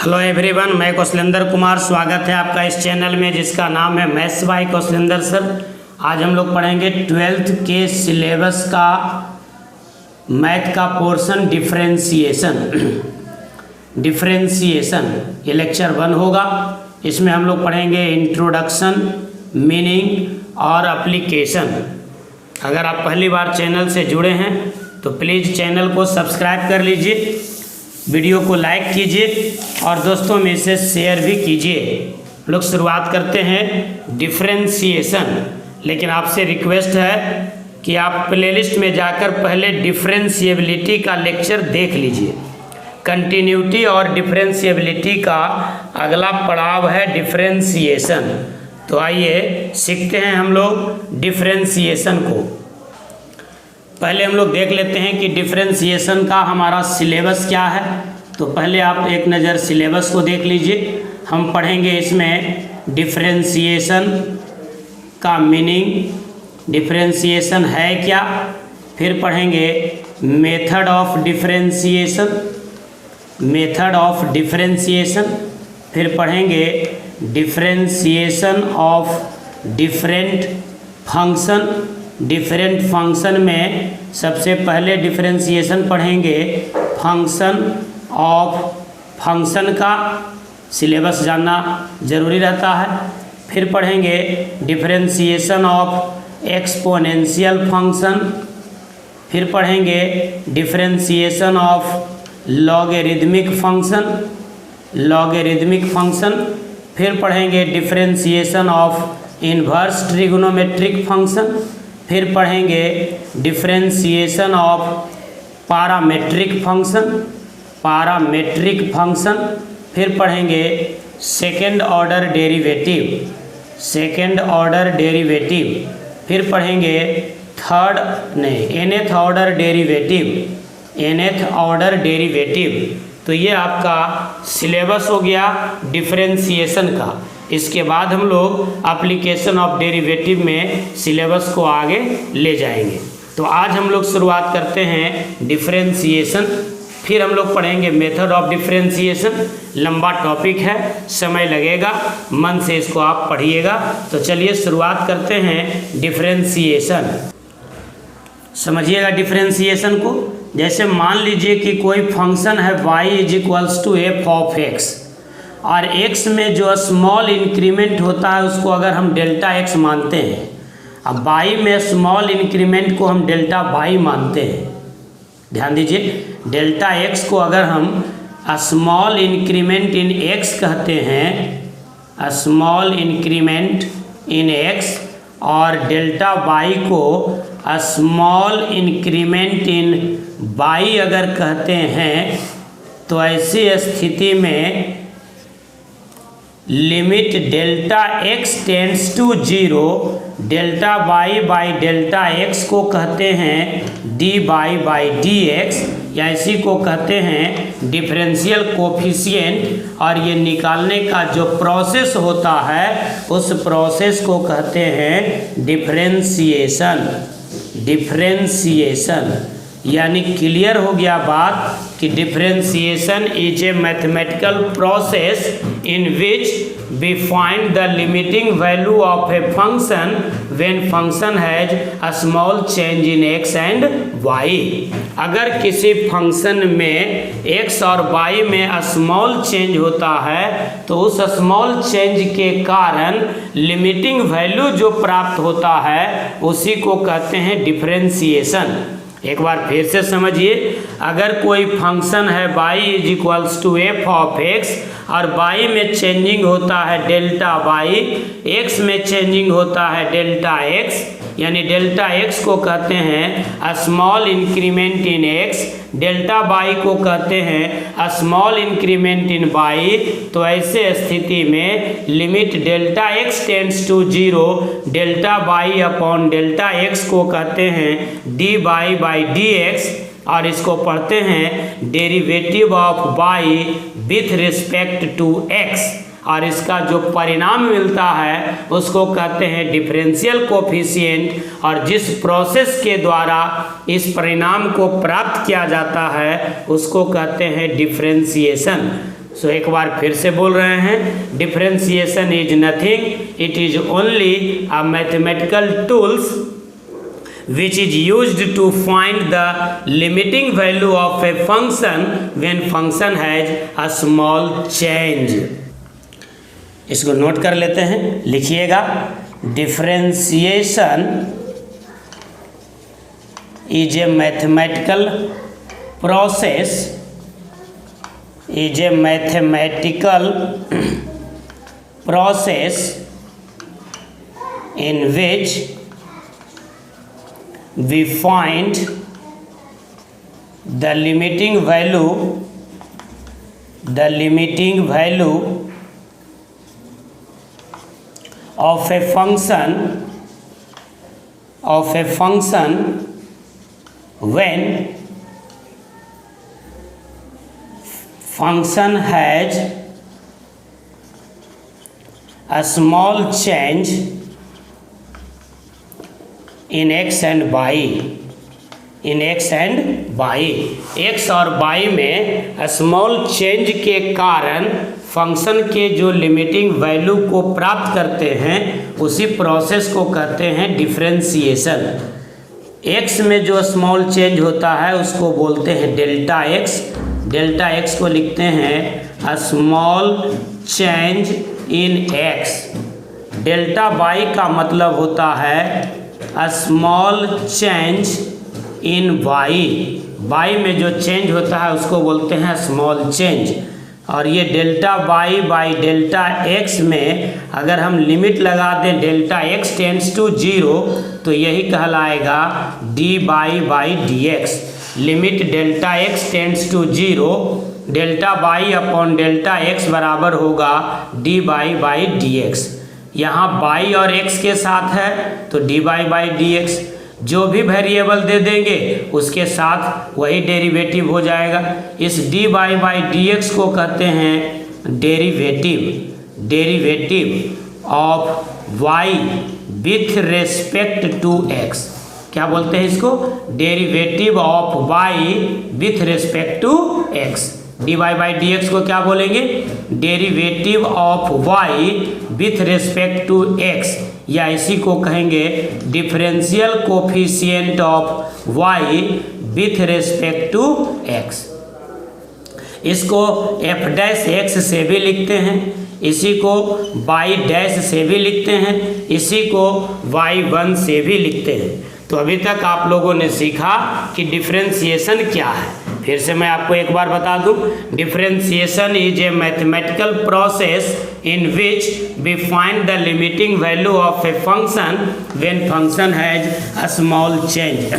Hello everyone, मैं कौशलेंद्र कुमार। स्वागत है आपका इस चैनल में जिसका नाम है मैथ्स बाय कौशलेंद्र सर। आज हम लोग पढ़ेंगे 12th के सिलेबस का मैथ का पोर्शन डिफरेंशिएशन। ये लेक्चर 1 होगा। इसमें हम लोग पढ़ेंगे इंट्रोडक्शन, मीनिंग और एप्लीकेशन। अगर आप पहली बार चैनल से जुड़े हैं तो प्लीज़ चैनल को सब्सक्राइब कर लीजिए, वीडियो को लाइक कीजिए और दोस्तों में इसे शेयर भी कीजिए। हम लोग शुरुआत करते हैं डिफरेंशिएशन, लेकिन आपसे रिक्वेस्ट है कि आप प्लेलिस्ट में जाकर पहले डिफरेंशिएबिलिटी का लेक्चर देख लीजिए। कंटिन्यूटी और डिफरेंशिएबिलिटी का अगला पड़ाव है डिफरेंशिएशन। तो आइए सीखते हैं हम लोग डिफरेंशिएशन को। पहले हम लोग देख लेते हैं कि डिफरेंशिएशन का हमारा सिलेबस क्या है। तो पहले आप एक नज़र सिलेबस को देख लीजिए। हम पढ़ेंगे इसमें डिफरेंशिएशन का मीनिंग, डिफरेंशिएशन है क्या, फिर पढ़ेंगे मेथड ऑफ डिफरेंशिएशन, फिर पढ़ेंगे डिफरेंशिएशन ऑफ डिफरेंट फंक्शन में सबसे पहले डिफरेंशिएशन पढ़ेंगे फंक्शन का सिलेबस जानना ज़रूरी रहता है। फिर पढ़ेंगे डिफरेंशिएशन ऑफ एक्सपोनेंशियल फंक्शन, फिर पढ़ेंगे डिफरेंशिएशन ऑफ लॉगरिदमिक फंक्शन, फिर पढ़ेंगे differentiation of inverse trigonometric function, फिर पढ़ेंगे डिफरेंशिएशन ऑफ पैरामेट्रिक फंक्शन, फिर पढ़ेंगे सेकेंड ऑर्डर डेरिवेटिव, फिर पढ़ेंगे nth ऑर्डर डेरिवेटिव। तो ये आपका सिलेबस हो गया डिफरेंशिएशन का। इसके बाद हम लोग एप्लीकेशन ऑफ डेरिवेटिव में सिलेबस को आगे ले जाएंगे। तो आज हम लोग शुरुआत करते हैं डिफरेंशिएशन, फिर हम लोग पढ़ेंगे मेथड ऑफ डिफरेंशिएशन। लंबा टॉपिक है, समय लगेगा, मन से इसको आप पढ़िएगा। तो चलिए शुरुआत करते हैं डिफरेंशिएशन। समझिएगा डिफरेंशिएशन को। जैसे मान लीजिए कि कोई फंक्शन है y = f of x और x में जो स्मॉल इंक्रीमेंट होता है उसको अगर हम डेल्टा x मानते हैं, अब y में स्मॉल इंक्रीमेंट को हम डेल्टा y मानते हैं। ध्यान दीजिए, डेल्टा x को अगर हम स्मॉल इंक्रीमेंट इन x कहते हैं, स्मॉल इंक्रीमेंट इन x, और डेल्टा y को स्मॉल इंक्रीमेंट इन y अगर कहते हैं, तो ऐसी स्थिति में limit delta x tends to 0, delta y by delta x को कहते हैं dy बाई dx, या इसी को कहते हैं डिफरेंशियल कोफिशिएंट। और ये निकालने का जो प्रोसेस होता है उस प्रोसेस को कहते हैं डिफरेंशिएशन। यानी क्लियर हो गया बात कि differentiation is a mathematical process in which we find the limiting value of a function when function has a small change in x and y। अगर किसी फंक्शन में x और y में स्मॉल चेंज होता है तो उस स्मॉल चेंज के कारण लिमिटिंग वैल्यू जो प्राप्त होता है उसी को कहते हैं डिफरेंशिएशन। एक बार फिर से समझिए, अगर कोई फंक्शन है y = f of x और y में चेंजिंग होता है डेल्टा y, x में चेंजिंग होता है डेल्टा x, यानी डेल्टा x को कहते हैं small increment in x, delta y को कहते हैं स्मॉल इंक्रीमेंट इन y। तो ऐसे स्थिति में limit delta x tends to 0, delta y upon delta x को कहते हैं dy बाई dx, और इसको पढ़ते हैं derivative of y with respect to x, और इसका जो परिणाम मिलता है उसको कहते हैं डिफरेंशियल कोफिशिएंट। और जिस प्रोसेस के द्वारा इस परिणाम को प्राप्त किया जाता है उसको कहते हैं डिफरेंशिएशन। सो एक बार फिर से बोल रहे हैं, differentiation is nothing, it is only a mathematical tools which is used to find the limiting value of a function when function has a small change. इसको नोट कर लेते हैं, लिखिएगा, differentiation is a mathematical process, is a mathematical process in which we find the limiting value of a function when function has a small change in x and y, x और y में small change के कारण function के जो limiting value को प्राप्त करते हैं उसी प्रोसेस को कहते हैं डिफरेंशिएशन। x में जो स्मॉल चेंज होता है उसको बोलते हैं डेल्टा x। डेल्टा x को लिखते हैं small change in x। Delta y का मतलब होता है a small change in y में जो चेंज होता है उसको बोलते हैं स्मॉल चेंज। और ये delta y by delta x में अगर हम लिमिट लगा दें डेल्टा x टेंड्स टू 0 तो यही कहलाएगा dy by dx। Limit delta x tends to 0, delta y upon delta x बराबर होगा dy बाई dx। यहाँ y और x के साथ है तो dy बाई dx, जो भी वेरिएबल दे देंगे उसके साथ वही डेरिवेटिव हो जाएगा। इस dy बाई dx को कहते हैं derivative of y with respect to x। क्या बोलते हैं इसको? Derivative of y with respect to x। dy by dx को क्या बोलेंगे? Derivative of y with respect to x, या इसी को कहेंगे differential coefficient of y with respect to x। इसको f डैश x से भी लिखते हैं, इसी को y डैश से भी लिखते हैं, इसी को y1 से भी लिखते हैं। तो अभी तक आप लोगों ने सीखा कि डिफरेंशिएशन क्या है। फिर से मैं आपको एक बार बता दूं, differentiation is a mathematical process in which we find the limiting value of a function when function has a small change.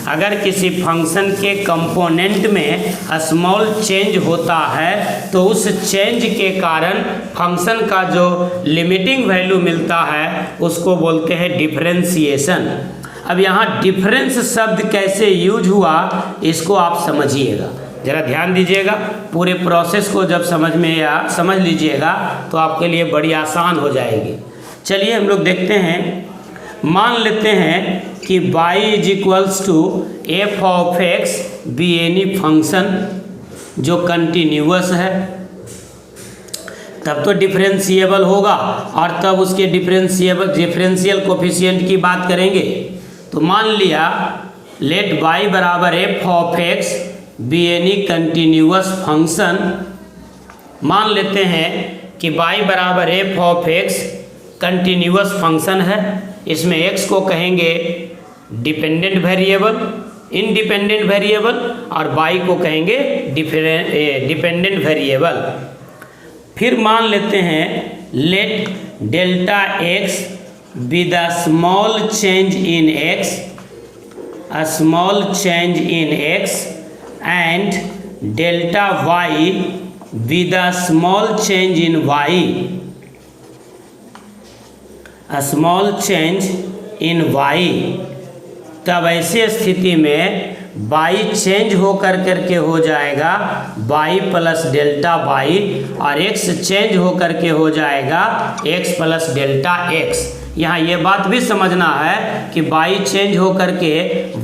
अगर किसी फंक्शन के कंपोनेंट में स्मॉल चेंज होता है तो उस चेंज के कारण फंक्शन का जो लिमिटिंग वैल्यू मिलता है उसको बोलते हैं डिफरेंशिएशन। अब यहाँ डिफरेंस शब्द कैसे यूज हुआ इसको आप समझिएगा, ज़रा ध्यान दीजिएगा। पूरे प्रोसेस को जब समझ लीजिएगा तो आपके लिए बड़ी आसान हो जाएगी। चलिए हम लोग देखते हैं। मान लेते हैं कि y is equals to f of x be any function जो कंटिन्यूअस है, तब तो डिफरेंशिएबल होगा और तब उसके डिफरेंशियल कोफिशिएंट की बात करेंगे। तो मान लिया लेट y बराबर f of x be any continuous function. मान लेते हैं कि y बराबर f of x continuous function है, इसमें x को कहेंगे डिपेंडेंट वेरिएबल, इंडिपेंडेंट वेरिएबल, और y को कहेंगे डिपेंडेंट वेरिएबल। फिर मान लेते हैं late delta x be the small change in x, a small change in x, and delta y be the small change in y, a small change in y। तब ऐसी स्थिति में y चेंज हो करके हो जाएगा y प्लस डेल्टा y, और x change हो करके हो जाएगा x प्लस डेल्टा x। यहाँ ये बात भी समझना है कि y चेंज हो करके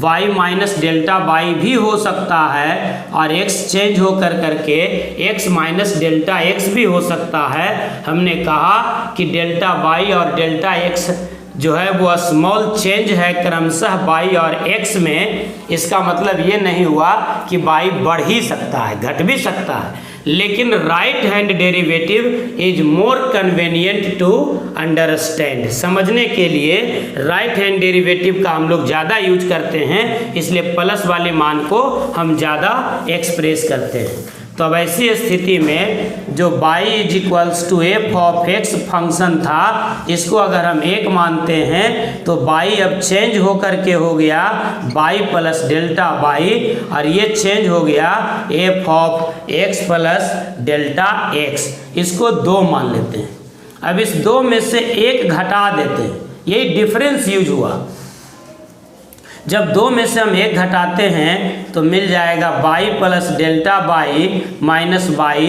y माइनस डेल्टा y भी हो सकता है, और x चेंज हो करके x माइनस डेल्टा x भी हो सकता है। हमने कहा कि डेल्टा y और डेल्टा x जो है वो स्मॉल चेंज है क्रमशः y और x में। इसका मतलब ये नहीं हुआ कि y बढ़ ही सकता है, घट भी सकता है, लेकिन right hand derivative is more convenient to understand. समझने के लिए राइट हैंड डेरिवेटिव का हम लोग ज़्यादा यूज करते हैं, इसलिए प्लस वाले मान को हम ज़्यादा एक्सप्रेस करते हैं। तो अब ऐसी स्थिति में जो y is equals to f of x function था, इसको अगर हम 1 मानते हैं तो y अब चेंज हो करके हो गया y प्लस डेल्टा y, और ये चेंज हो गया F of x plus delta x। इसको 2 मान लेते हैं। अब इस 2 में से 1 घटा देते हैं, यही डिफरेंस यूज हुआ। जब 2 में से हम 1 घटाते हैं तो मिल जाएगा y plus delta y minus y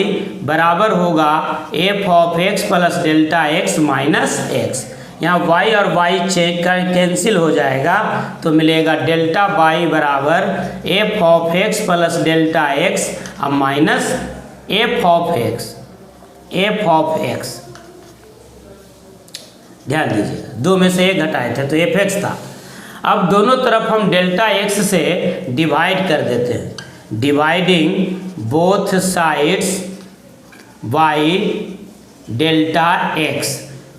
बराबर होगा F of x plus delta x minus x। यहाँ y और y चेक कर कैंसिल हो जाएगा तो मिलेगा डेल्टा y बराबर f of x plus delta x अब माइनस एफ ऑफ एक्स। ध्यान दीजिएगा 2 में से 1 घटाए थे तो एफ एक्स था। अब दोनों तरफ हम डेल्टा x से डिवाइड कर देते हैं। Dividing both sides by delta x,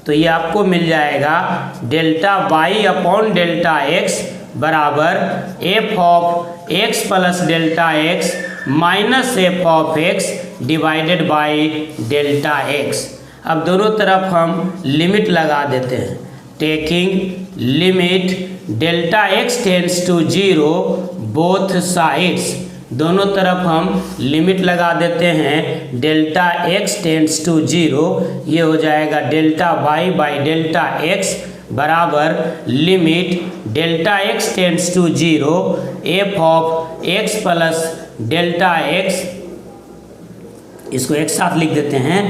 तो ये आपको मिल जाएगा delta y upon delta x बराबर f of x plus delta x minus f of x divided by delta x। अब दोनों तरफ हम लिमिट लगा देते हैं। Taking limit delta x tends to 0 both sides, दोनों तरफ हम लिमिट लगा देते हैं। डेल्टा x टेंड्स टू 0, ये हो जाएगा delta y by delta x बराबर limit delta x tends to 0 f of x plus delta x, इसको एक साथ लिख देते हैं,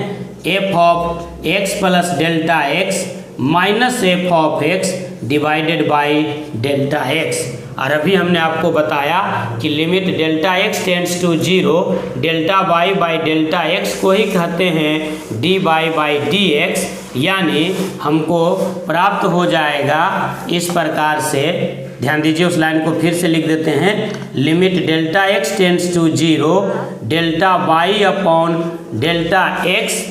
f of x plus delta x minus f of x divided by delta x। और अभी हमने आपको बताया कि limit delta x tends to 0 delta y by delta x को ही कहते हैं dy बाई dx, यानी हमको प्राप्त हो जाएगा इस प्रकार से। ध्यान दीजिए उस लाइन को फिर से लिख देते हैं। Limit delta x tends to 0 delta y upon delta x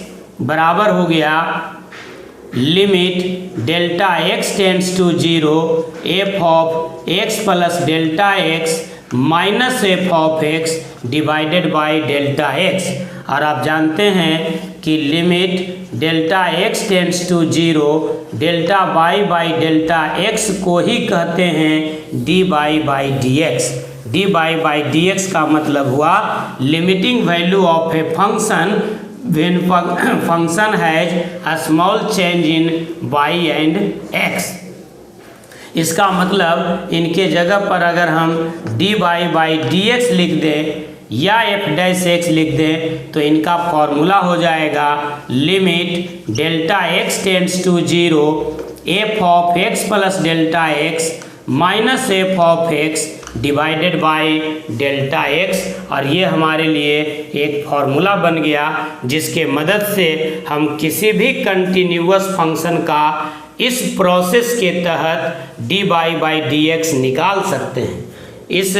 बराबर हो गया limit delta x tends to 0 f of x plus delta x minus f of x divided by delta x। और आप जानते हैं कि limit delta x tends to 0 delta y by delta x को ही कहते हैं dy by dx। dy by dx का मतलब हुआ limiting value of a function when function has a small change in y and x। इसका मतलब इनके जगह पर अगर हम dy बाई dx लिख दें या f डैश x लिख दें तो इनका फॉर्मूला हो जाएगा limit delta x tends to 0 f of x plus delta x minus f of x divided by delta x। और ये हमारे लिए एक फॉर्मूला बन गया जिसके मदद से हम किसी भी कंटिन्यूअस फंक्शन का इस प्रोसेस के तहत dy बाई dx निकाल सकते हैं। इस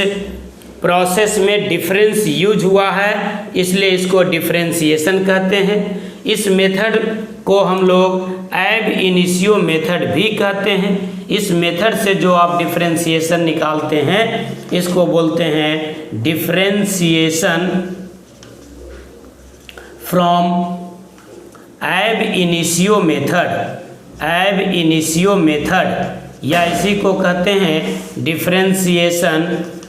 प्रोसेस में डिफरेंस यूज हुआ है इसलिए इसको डिफरेंशिएशन कहते हैं। इस मेथड को हम लोग एब इनिशियो मेथड भी कहते हैं। इस मेथड से जो आप डिफरेंशिएशन निकालते हैं इसको बोलते हैं डिफरेंशिएशन फ्रॉम एब इनिशियो मेथड। एब इनिशियो मेथड या इसी को कहते हैं differentiation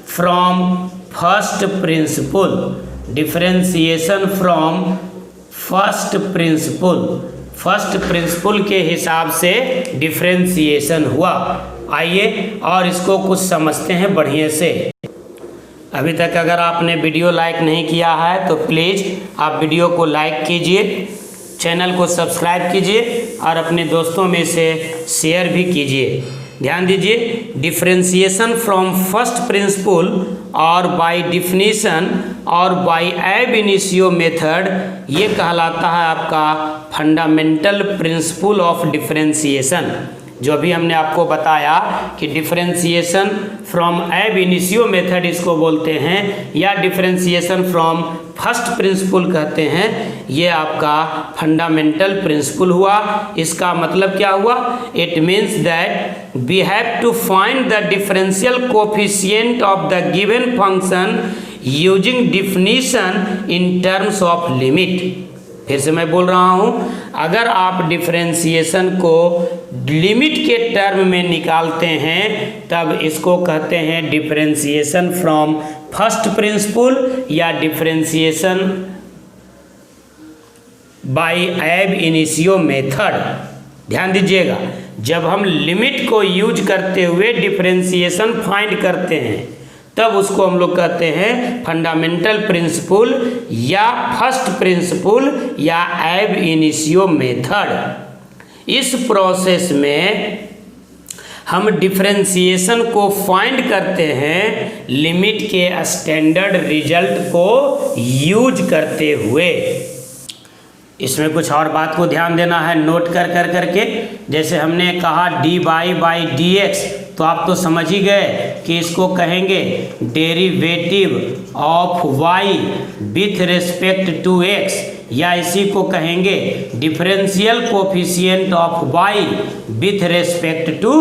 from first principal. Differentiation from first principal, first principle के हिसाब से डिफरेंशिएशन हुआ। आइए और इसको कुछ समझते हैं बढ़िया से। अभी तक अगर आपने वीडियो लाइक नहीं किया है तो प्लीज़ आप वीडियो को लाइक कीजिए, चैनल को सब्सक्राइब कीजिए और अपने दोस्तों में से शेयर भी कीजिए। ध्यान दीजिए, डिफरेंशिएशन फ्रॉम फर्स्ट प्रिंसिपल और बाय डिफिनीशन और बाय एब इनिशियो मेथड, ये कहलाता है आपका फंडामेंटल प्रिंसिपल ऑफ डिफरेंशिएशन। जो अभी हमने आपको बताया कि डिफरेंशिएशन फ्रॉम एब इनिशियो मेथड इसको बोलते हैं, या डिफरेंशिएशन फ्रॉम फर्स्ट प्रिंसिपल कहते हैं, ये आपका फंडामेंटल प्रिंसिपल हुआ। इसका मतलब क्या हुआ? It means that we have to find the differential coefficient of the given function using definition in terms of limit. फिर से मैं बोल रहा हूँ, अगर आप डिफरेंशिएशन को लिमिट के टर्म में निकालते हैं तब इसको कहते हैं डिफरेंशिएशन फ्रॉम फर्स्ट प्रिंसिपल या differentiation by ab initio method. ध्यान दीजिएगा, जब हम लिमिट को यूज करते हुए डिफरेंशिएशन फाइंड करते हैं तब उसको हम लोग कहते हैं फंडामेंटल प्रिंसिपल या फर्स्ट प्रिंसिपल या एब इनिशियो मेथड। इस प्रोसेस में हम डिफरेंशिएशन को फाइंड करते हैं लिमिट के स्टैंडर्ड रिजल्ट को यूज करते हुए। इसमें कुछ और बात को ध्यान देना है, नोट कर करके। जैसे हमने कहा dy बाई डी एक्स, तो आप तो समझ ही गए कि इसको कहेंगे derivative of y with respect to x, या इसी को कहेंगे differential coefficient of y with respect to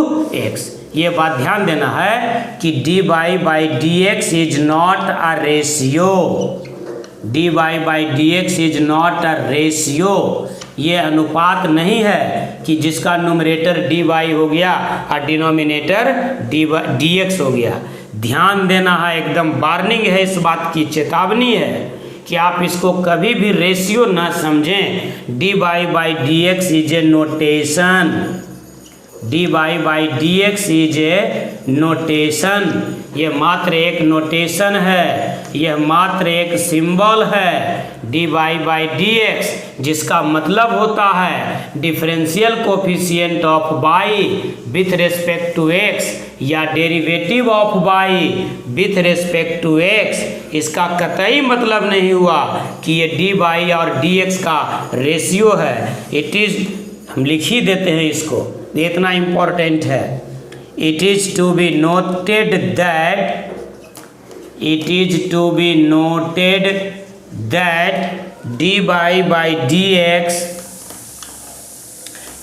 x। ये बात ध्यान देना है कि dy by D x is not a ratio. dy by D x is not a ratio. ये अनुपात नहीं है कि जिसका न्यूमरेटर dy हो गया और डिनोमिनेटर dx हो गया। ध्यान देना है, एकदम वार्निंग है, इस बात की चेतावनी है कि आप इसको कभी भी रेशियो ना समझें। dy by D x is a notation. dy by D x is a notation. ये मात्र एक नोटेशन है, यह मात्र एक सिंबल है। dy बाई डी एक्स जिसका मतलब होता है differential coefficient of y with respect to x या derivative of y with respect to x। इसका कतई मतलब नहीं हुआ कि ये dy और dx का रेशियो है। इट इज, हम लिख ही देते हैं इसको, इतना इम्पोर्टेंट है। It is to be noted that dy by dx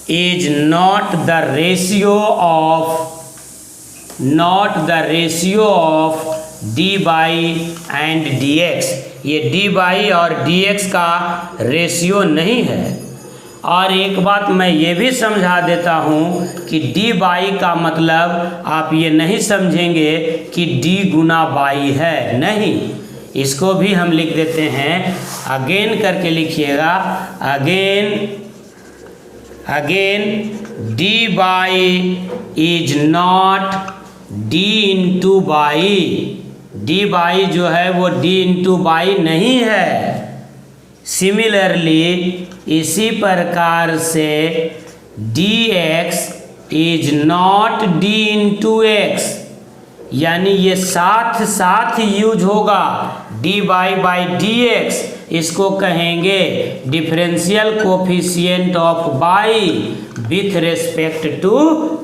is not the ratio of dy and dx। ये dy और dx का रेशियो नहीं है। और एक बात मैं ये भी समझा देता हूँ कि dy का मतलब आप ये नहीं समझेंगे कि d गुना y है, नहीं। इसको भी हम लिख देते हैं, अगेन करके लिखिएगा, again dy is not d into y। dy जो है वो d इंटू y नहीं है। सिमिलरली इसी प्रकार से dx is not d into x, यानी ये साथ साथ यूज होगा। dy बाई dx इसको कहेंगे differential coefficient of y with respect to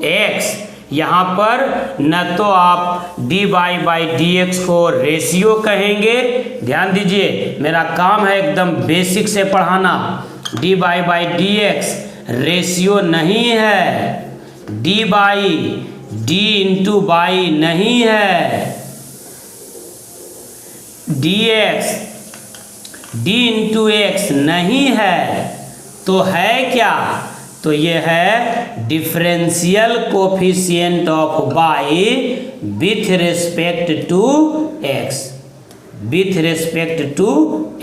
x। यहाँ पर न तो आप dy बाई dx को रेशियो कहेंगे, ध्यान दीजिए मेरा काम है एकदम बेसिक से पढ़ाना। dy बाई dx रेशियो नहीं है, dy d इंटू y नहीं है, dx d इंटू x नहीं है, तो है क्या? तो ये है differential coefficient of y with respect to x, with respect to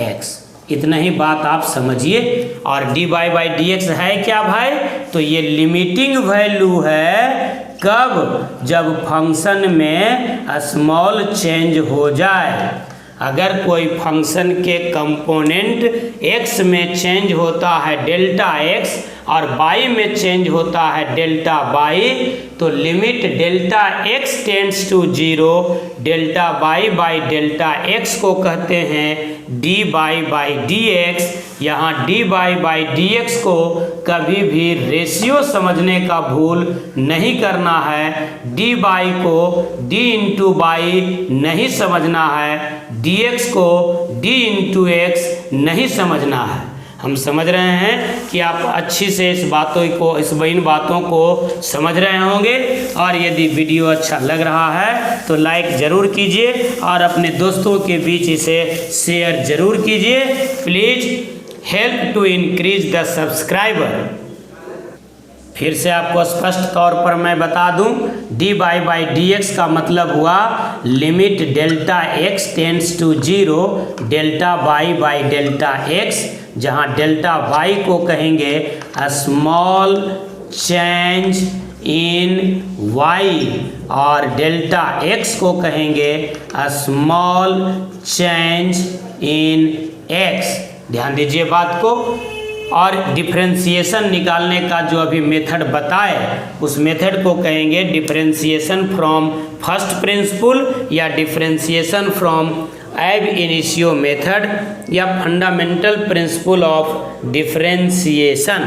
x। इतना ही बात आप समझिए। और dy बाई dx है क्या भाई? तो ये लिमिटिंग वैल्यू है कब? जब फंक्शन में स्मॉल चेंज हो जाए। अगर कोई फंक्शन के कंपोनेंट x में चेंज होता है डेल्टा x और y में चेंज होता है डेल्टा y, तो limit delta x tends to 0 delta y by delta x को कहते हैं dy बाई dx। यहाँ dy बाई dx को कभी भी रेशियो समझने का भूल नहीं करना है। dy को d इंटू बाई नहीं समझना है, dx को d इंटू x नहीं समझना है। हम समझ रहे हैं कि आप अच्छी से इन बातों को समझ रहे होंगे। और यदि वीडियो अच्छा लग रहा है तो लाइक ज़रूर कीजिए और अपने दोस्तों के बीच इसे शेयर ज़रूर कीजिए। Please help to increase the subscriber. फिर से आपको स्पष्ट तौर पर मैं बता दूं, dy बाई dx का मतलब हुआ limit delta x tends to 0 delta y by delta x, जहां डेल्टा y को कहेंगे स्मॉल चेंज इन y और डेल्टा x को कहेंगे स्मॉल चेंज इन x। ध्यान दीजिए बात को। और डिफरेंशिएशन निकालने का जो अभी मेथड बताए उस मेथड को कहेंगे डिफरेंशिएशन फ्रॉम फर्स्ट प्रिंसिपल या डिफरेंशिएशन फ्रॉम एब इनिशियो मेथड या फंडामेंटल प्रिंसिपल ऑफ डिफरेंशिएशन।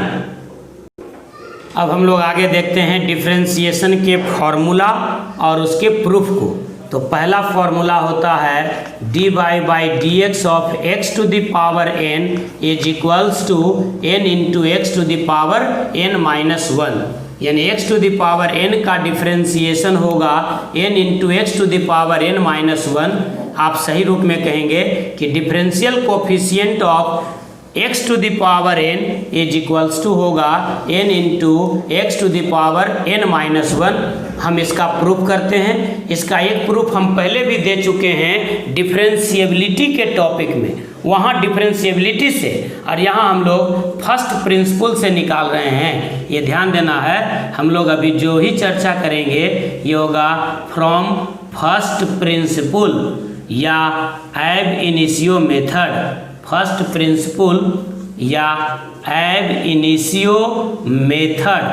अब हम लोग आगे देखते हैं डिफरेंशिएशन के फॉर्मूला और उसके प्रूफ को। तो पहला फॉर्मूला होता है dy by dx of x to the power n is equals to n into x to the power n minus 1, यानी x to the power n का डिफरेंशिएशन होगा n into x to the power n minus 1। आप सही रूप में कहेंगे कि differential coefficient of x to the power n is equals to होगा n into x to the power n minus 1। हम इसका प्रूफ करते हैं। इसका एक प्रूफ हम पहले भी दे चुके हैं डिफरेंशिएबिलिटी के टॉपिक में, वहाँ डिफरेंशिएबिलिटी से, और यहाँ हम लोग फर्स्ट प्रिंसिपल से निकाल रहे हैं। ये ध्यान देना है। हम लोग अभी जो ही चर्चा करेंगे ये होगा फ्रॉम फर्स्ट प्रिंसिपल या एब इनिशियो मेथड। फर्स्ट प्रिंसिपल या एब इनिशियो मेथड।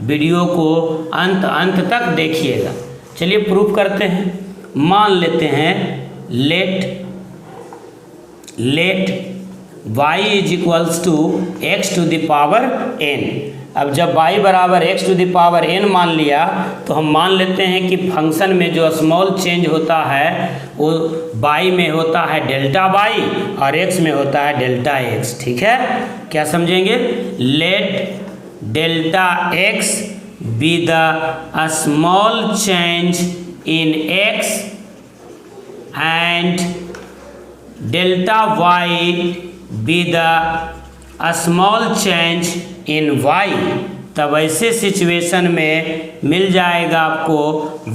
वीडियो को अंत तक देखिएगा। चलिए प्रूफ करते हैं। मान लेते हैं let y is equals to x to the power n। अब जब y बराबर x to the power n मान लिया तो हम मान लेते हैं कि फंक्शन में जो स्मॉल चेंज होता है वो y में होता है डेल्टा y और x में होता है डेल्टा x। ठीक है, क्या समझेंगे? Let delta x be the small change in x and delta y be the small change in y। तब ऐसे सिचुएशन में मिल जाएगा आपको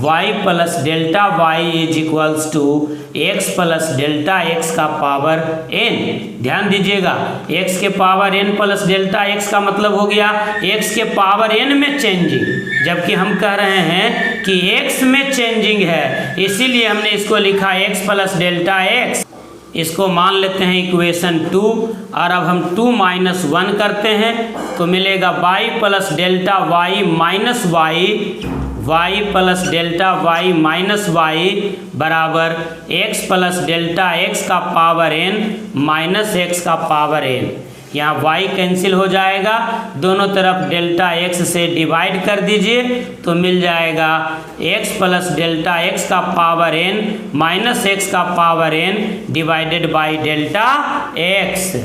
y plus delta y is equals to x plus delta x का पावर n। ध्यान दीजिएगा, x के power n plus delta x का मतलब हो गया x के पावर n में चेंजिंग, जबकि हम कह रहे हैं कि x में चेंजिंग है, इसीलिए हमने इसको लिखा x प्लस डेल्टा x। इसको मान लेते हैं इक्वेशन 2 और अब हम 2 माइनस 1 करते हैं तो मिलेगा y plus delta y minus y plus delta y minus y बराबर x प्लस डेल्टा x का पावर n माइनस x का पावर n। यहाँ y कैंसिल हो जाएगा, दोनों तरफ डेल्टा x से डिवाइड कर दीजिए तो मिल जाएगा x प्लस डेल्टा x का पावर n माइनस x का power n divided by delta x।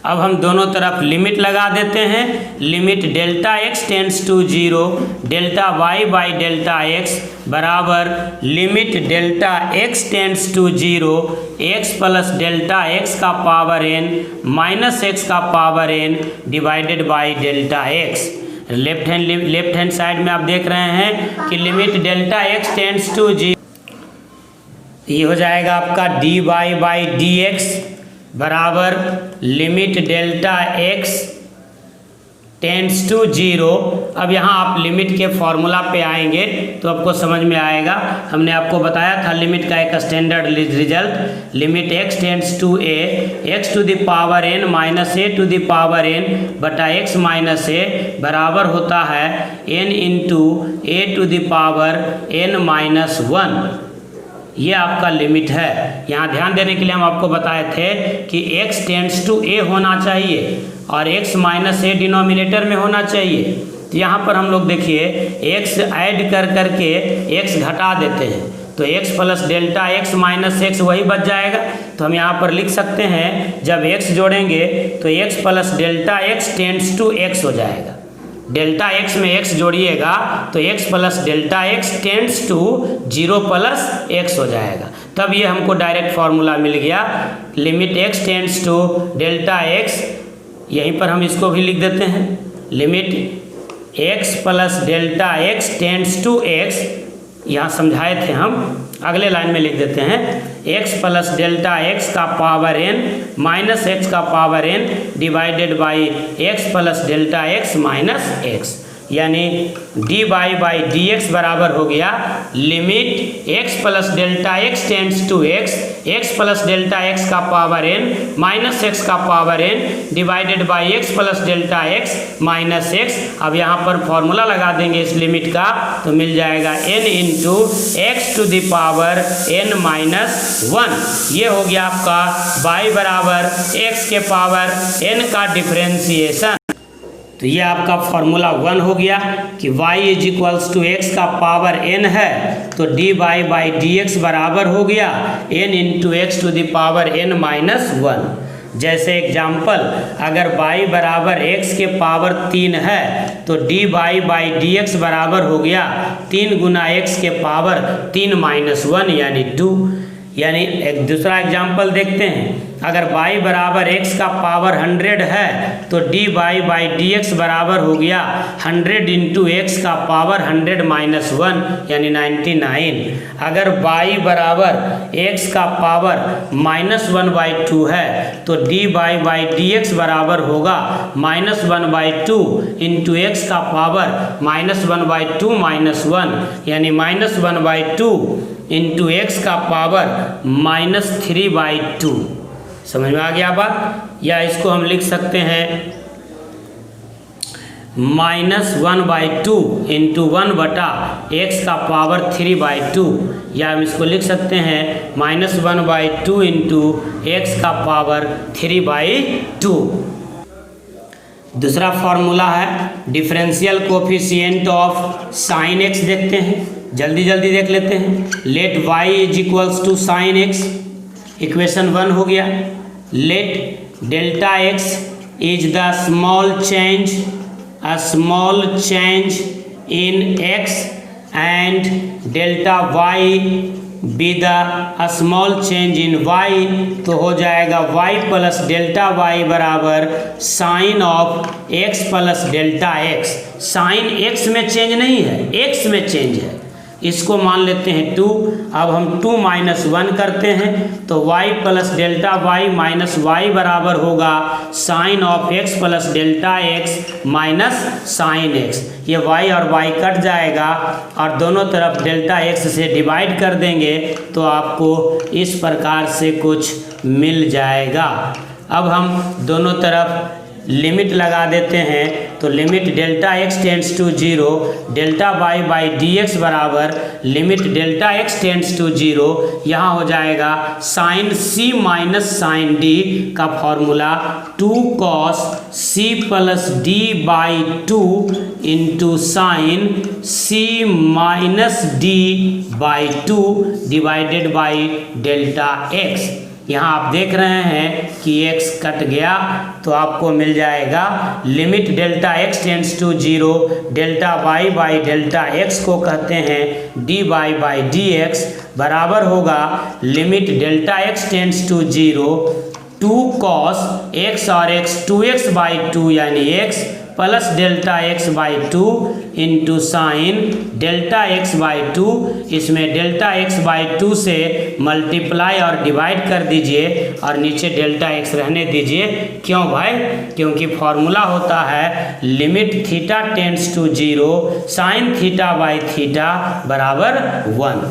अब हम दोनों तरफ लिमिट लगा देते हैं। Limit delta x tends to 0 delta y by delta x बराबर limit delta x tends to 0 x plus delta x का पावर n माइनस x का power n divided by delta x। Left hand side में आप देख रहे हैं कि limit delta x tends to 0, ये हो जाएगा आपका dy बाई dx बराबर limit delta x tends to 0। अब यहाँ आप लिमिट के फॉर्मूला पे आएंगे तो आपको समझ में आएगा। हमने आपको बताया था लिमिट का एक standard result, limit x tends to a, x to the power n minus a to the power n बटा x माइनस a बराबर होता है n into a to the power n minus 1। ये आपका लिमिट है। यहाँ ध्यान देने के लिए हम आपको बताए थे कि x टेंड्स टू a होना चाहिए और x माइनस a डिनोमिनेटर में होना चाहिए। तो यहाँ पर हम लोग देखिए x ऐड कर करके x घटा देते हैं तो x plus delta x minus x वही बच जाएगा। तो हम यहाँ पर लिख सकते हैं जब x जोड़ेंगे तो x plus delta x tends to x हो जाएगा। डेल्टा x में x जोड़िएगा तो x plus delta x tends to 0 plus x हो जाएगा। तब ये हमको डायरेक्ट फार्मूला मिल गया, limit x tends to delta x। यहीं पर हम इसको भी लिख देते हैं, limit x plus delta x tends to x। यहाँ समझाए थे हम, अगले लाइन में लिख देते हैं x प्लस डेल्टा x का पावर n माइनस x का power n divided by x plus delta x minus x, यानी dy बाई डी एक्स बराबर हो गया limit x plus delta x tends to x plus delta x का power n minus x का power n divided by x plus delta x minus x। अब यहाँ पर formula लगा देंगे इस लिमिट का तो मिल जाएगा n into x to the power n minus 1। ये हो गया आपका y बराबर x के पावर n का डिफ्रेंसिएशन। तो ये आपका फॉर्मूला 1 हो गया कि y is equals to x का पावर n है तो dy बाई डी एक्स बराबर हो गया n into x to the power n minus 1। जैसे एग्जाम्पल, अगर y बराबर x के पावर 3 है तो dy बाई डी एक्स बराबर हो गया 3 गुना x के पावर 3 माइनस 1 यानी 2। यानी एक दूसरा एग्जाम्पल देखते हैं, अगर y बराबर x का पावर 100 है तो dy बाई डी एक्स बराबर हो गया 100 इंटू एक्स का पावर 100 माइनस 1 यानी 99। अगर y बराबर x का पावर माइनस 1/2 है तो dy बाई डी एक्स बराबर होगा माइनस 1/2 इंटू एक्स का पावर माइनस 1/2 माइनस 1 यानी माइनस 1/2 इंटू एक्स का पावर माइनस 3/2। समझ में आ गया बात? या इसको हम लिख सकते हैं माइनस 1/2 इंटू 1 बटा एक्स का पावर 3/2, या हम इसको लिख सकते हैं माइनस 1/2 इंटू एक्स का पावर 3/2। दूसरा फॉर्मूला है differential coefficient of sine x. देखते हैं, जल्दी जल्दी देख लेते हैं। Let y is equals to sine x, equation 1 हो गया। Let delta x is the small change, a small change in x and delta y be the a small change in y, तो हो जाएगा y प्लस डेल्टा y बराबर sine of x plus delta x। Sine x में change नहीं है, x में change है, इसको मान लेते हैं 2। अब हम 2 माइनस 1 करते हैं तो y plus delta y minus y बराबर होगा sine of x plus delta x minus sine x। ये y और y कट जाएगा और दोनों तरफ डेल्टा x से डिवाइड कर देंगे तो आपको इस प्रकार से कुछ मिल जाएगा। अब हम दोनों तरफ लिमिट लगा देते हैं तो limit delta x tends to 0 delta y by D x बराबर limit delta x tends to 0, यहाँ हो जाएगा sine c minus sine d का formula 2 cos c plus d by 2 into sine c minus d by 2 divided by delta x। यहाँ आप देख रहे हैं कि x कट गया तो आपको मिल जाएगा limit delta x tends to 0 delta y by delta x को कहते हैं dy बाई डी एक्स बराबर होगा limit delta x tends to 0 2 cos x और x 2x बाई 2 यानी x plus delta x by 2 into sine delta x by 2। इसमें delta x by 2 से multiply और डिवाइड कर दीजिए और नीचे डेल्टा एक्स रहने दीजिए। क्यों भाई? क्योंकि फॉर्मूला होता है limit theta tends to 0 sine theta by theta बराबर 1।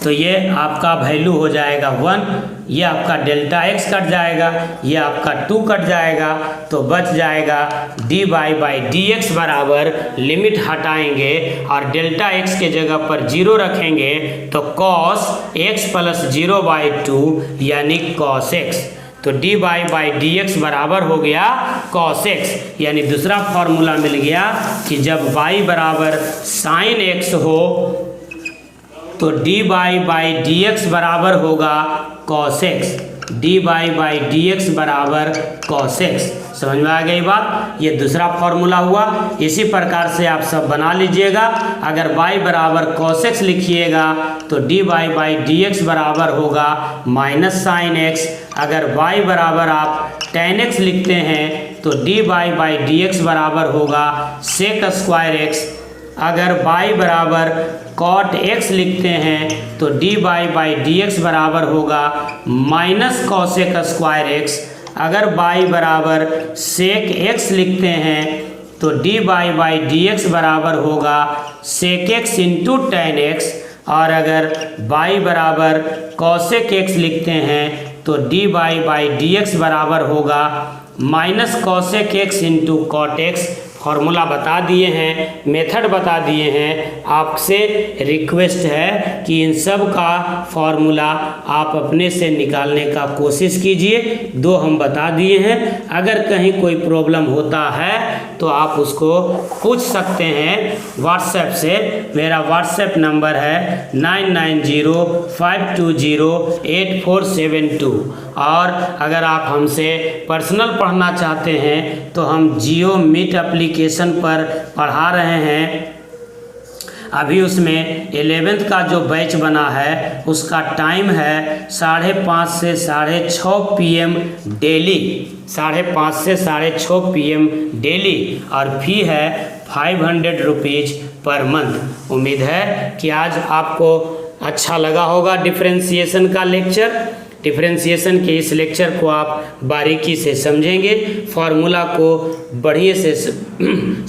तो ये आपका वैल्यू हो जाएगा 1, ये आपका डेल्टा एक्स कट जाएगा, ये आपका 2 कट जाएगा, तो बच जाएगा dy बाई डी एक्स बराबर लिमिट हटाएंगे और डेल्टा एक्स के जगह पर 0 रखेंगे तो cos x प्लस 0 बाई 2 यानी cos x। तो dy बाई डी एक्स बराबर हो गया cos x, यानी दूसरा फॉर्मूला मिल गया कि जब y बराबर साइन x हो तो dy बाई डी एक्स बराबर होगा cos x। dy by D x बराबर cos x। समझ में आ गई बात? ये दूसरा फॉर्मूला हुआ। इसी प्रकार से आप सब बना लीजिएगा। अगर y बराबर cos x लिखिएगा तो dy बाई डी एक्स बराबर होगा माइनस साइन x। अगर y बराबर आप tan x लिखते हैं तो dy बाई डी एक्स बराबर होगा sec स्क्वायर x। अगर y बराबर cot x लिखते हैं तो dy बाई डी एक्स बराबर होगा माइनस cosec स्क्वायर x। अगर y बराबर sec x लिखते हैं तो dy बाई डी एक्स बराबर होगा sec x into tan x। और अगर y बराबर cosec x लिखते हैं तो dy बाई डी एक्स बराबर होगा minus cosec x into cot x। Formula बता दिए हैं, मेथड बता दिए हैं। आपसे रिक्वेस्ट है कि इन सब का फॉर्मूला आप अपने से निकालने का कोशिश कीजिए। 2 हम बता दिए हैं। अगर कहीं कोई प्रॉब्लम होता है तो आप उसको पूछ सकते हैं व्हाट्सएप से। मेरा व्हाट्सएप नंबर है 9905208472। और अगर आप हमसे पर्सनल पढ़ना चाहते हैं तो हम जियो मीट एप्लीकेशन पर पढ़ा रहे हैं। अभी उसमें 11th का जो बैच बना है उसका टाइम है 5:30 से 6:30 PM डेली, 5:30 से 6:30 PM डेली। और फी है 500 रुपीज़ पर मंथ। उम्मीद है कि आज आपको अच्छा लगा होगा डिफरेंशिएशन का लेक्चर। डिफरेंशिएशन के इस लेक्चर को आप बारीकी से समझेंगे, फार्मूला को बढ़िया से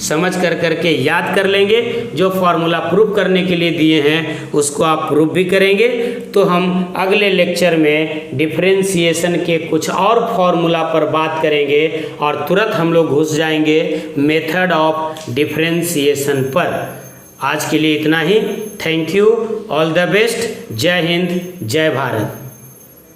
समझ करके याद कर लेंगे। जो फार्मूला प्रूफ करने के लिए दिए हैं उसको आप प्रूफ भी करेंगे। तो हम अगले लेक्चर में डिफरेंशिएशन के कुछ और फार्मूला पर बात करेंगे और तुरंत हम लोग घुस जाएंगे मेथड ऑफ डिफरेंशिएशन पर। आज के लिए इतना ही। Thank you, all the best. जय हिंद, जय भारत।